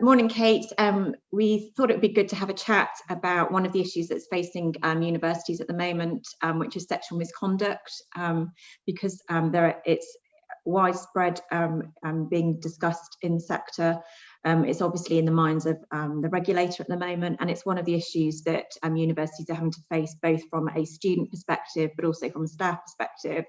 Morning, Kate. We thought it would be good to have a chat about one of the issues that's facing universities at the moment, which is sexual misconduct, because it's widespread being discussed in the sector. It's obviously in the minds of the regulator at the moment, and it's one of the issues that universities are having to face, both from a student perspective, but also from a staff perspective.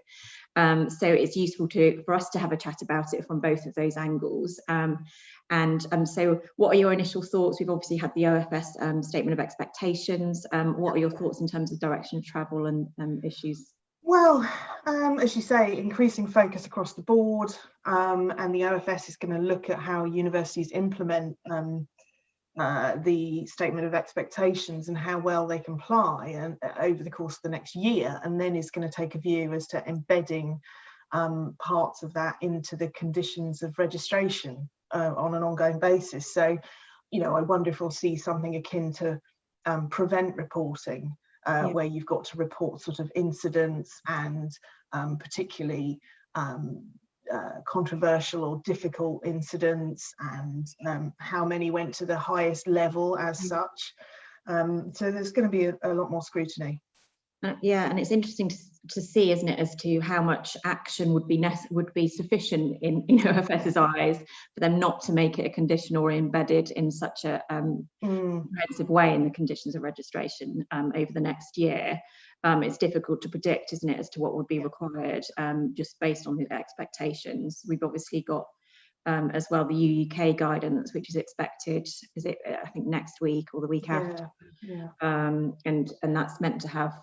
So it's useful for us to have a chat about it from both of those angles. So what are your initial thoughts? We've obviously had the OFS statement of expectations. What are your thoughts in terms of direction of travel and issues? Well, as you say, increasing focus across the board, and the OFS is going to look at how universities implement the statement of expectations and how well they comply and over the course of the next year, and then is going to take a view as to embedding parts of that into the conditions of registration on an ongoing basis. So, I wonder if we'll see something akin to prevent reporting, where you've got to report sort of incidents and particularly controversial or difficult incidents, and how many went to the highest level as such. So there's going to be a lot more scrutiny. Yeah, and it's interesting to see, isn't it, as to how much action would be sufficient in OFS's eyes for them not to make it a condition or embedded in such a comprehensive way in the conditions of registration over the next year. It's difficult to predict, isn't it, as to what would be required just based on the expectations. We've obviously got as well the UUK guidance, which is expected, I think next week or the week after. And that's meant to have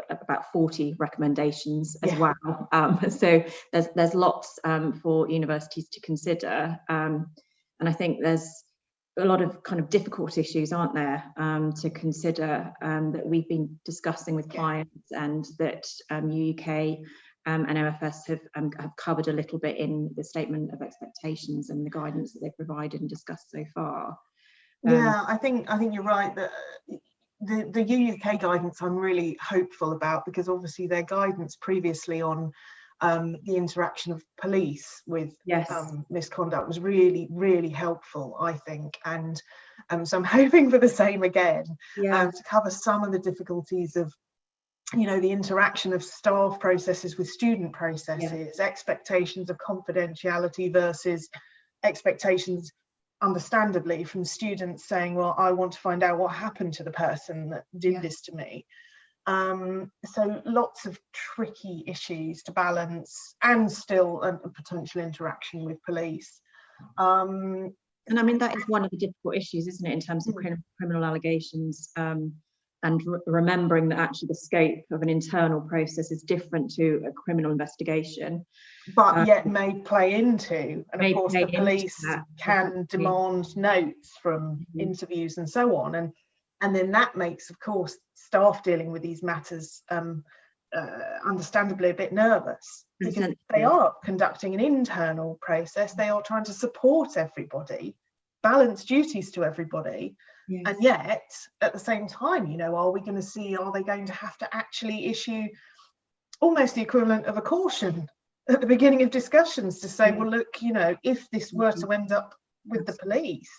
about 40 recommendations as well. So there's lots for universities to consider, and I think there's a lot of kind of difficult issues, aren't there, to consider, that we've been discussing with clients, and that UUK and OFS have covered a little bit in the statement of expectations and the guidance that they've provided and discussed so far. I think you're right that the UUK guidance I'm really hopeful about, because obviously their guidance previously on the interaction of police with misconduct was really, really helpful, I think, and so I'm hoping for the same again, to cover some of the difficulties of the interaction of staff processes with student processes, expectations of confidentiality versus expectations, understandably, from students saying, well, I want to find out what happened to the person that did this to me. So lots of tricky issues to balance, and still a potential interaction with police. And I mean, that is one of the difficult issues, isn't it, in terms of criminal allegations, and remembering that actually the scope of an internal process is different to a criminal investigation. But yet may play into, and of course the police can demand notes from interviews and so on. And then that makes, of course, staff dealing with these matters understandably a bit nervous, because they are conducting an internal process. They are trying to support everybody, balance duties to everybody. And yet, at the same time, are they going to have to actually issue almost the equivalent of a caution at the beginning of discussions to say, well, look, if this were to end up with the police,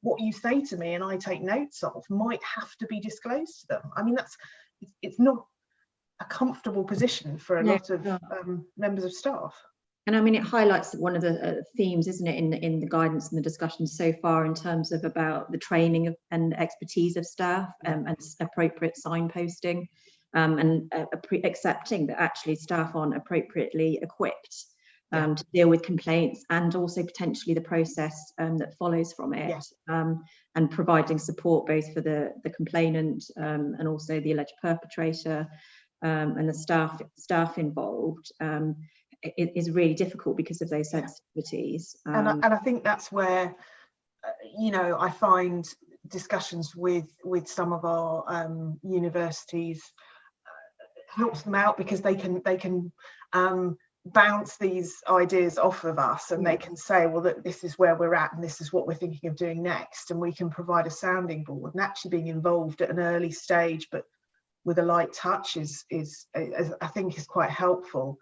what you say to me and I take notes of might have to be disclosed to them. I mean, it's not a comfortable position for a lot of members of staff. And I mean, it highlights one of the themes, isn't it, in the guidance and the discussions so far, in terms of about the training and expertise of staff, and appropriate signposting, and accepting that actually staff aren't appropriately equipped to deal with complaints, and also potentially the process that follows from it, and providing support both for the complainant and also the alleged perpetrator, and the staff involved. It is really difficult because of those sensitivities. And I think that's where, I find discussions with some of our universities helps them out, because they can bounce these ideas off of us, and they can say, well, look, this is where we're at and this is what we're thinking of doing next, and we can provide a sounding board. And actually being involved at an early stage but with a light touch is I think is quite helpful.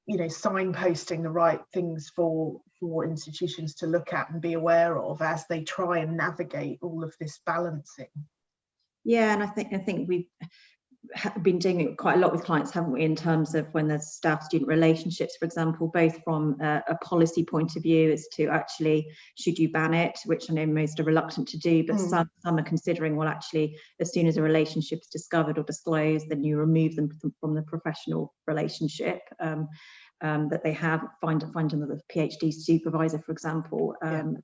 you know, signposting the right things for institutions to look at and be aware of as they try and navigate all of this balancing. Yeah, and I think we've been doing it quite a lot with clients, haven't we, in terms of when there's staff-student relationships, for example, both from a policy point of view as to actually, should you ban it, which I know most are reluctant to do, but some are considering, well, actually, as soon as a relationship is discovered or disclosed, then you remove them from the professional relationship that they have, find another PhD supervisor, for example. And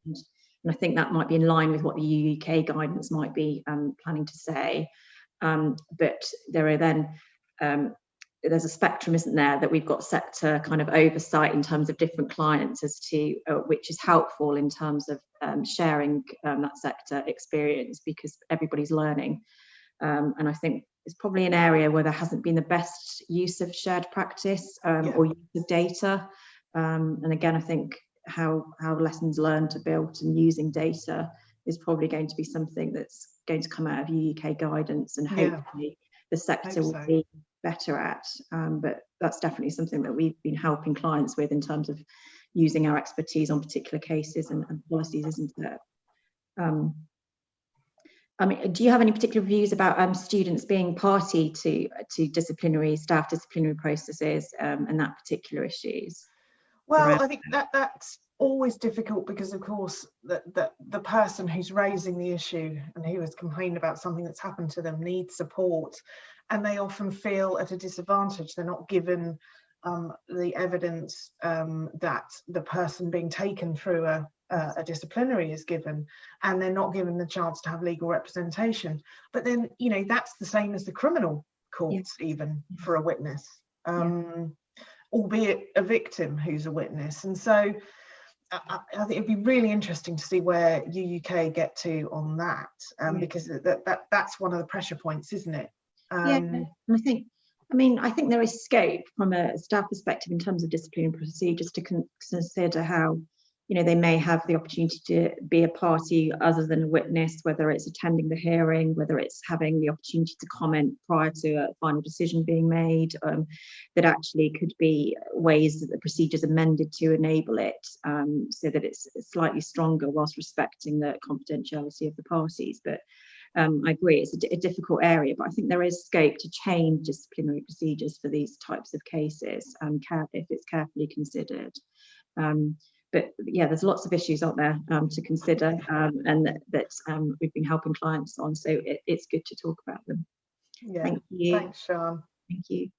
I think that might be in line with what the UK guidance might be planning to say. But there are then there's a spectrum, isn't there, that we've got sector kind of oversight in terms of different clients as to which is helpful in terms of sharing that sector experience, because everybody's learning. And I think it's probably an area where there hasn't been the best use of shared practice or use of data. And again, I think how lessons learned are built and using data is probably going to be something that's going to come out of UK guidance, and hopefully the sector will be better at. But that's definitely something that we've been helping clients with in terms of using our expertise on particular cases and policies, isn't it? I mean, do you have any particular views about students being party to staff disciplinary processes and that particular issues? Well, I think that's always difficult, because of course the person who's raising the issue and who has complained about something that's happened to them needs support, and they often feel at a disadvantage. They're not given the evidence that the person being taken through a disciplinary is given, and they're not given the chance to have legal representation. But then, you know, that's the same as the criminal courts, even for a witness. Albeit a victim who's a witness. And so I think it'd be really interesting to see where UUK get to on that, because that's one of the pressure points, isn't it? And I think there is scope from a staff perspective in terms of disciplinary procedures to consider how, you know, they may have the opportunity to be a party other than a witness, whether it's attending the hearing, whether it's having the opportunity to comment prior to a final decision being made, that actually could be ways that the procedures amended to enable it, so that it's slightly stronger whilst respecting the confidentiality of the parties. But I agree, it's a difficult area, but I think there is scope to change disciplinary procedures for these types of cases, if it's carefully considered. But yeah, there's lots of issues out there to consider, and that we've been helping clients on, so it's good to talk about them. Thank you. Thanks, Sian. Thank you.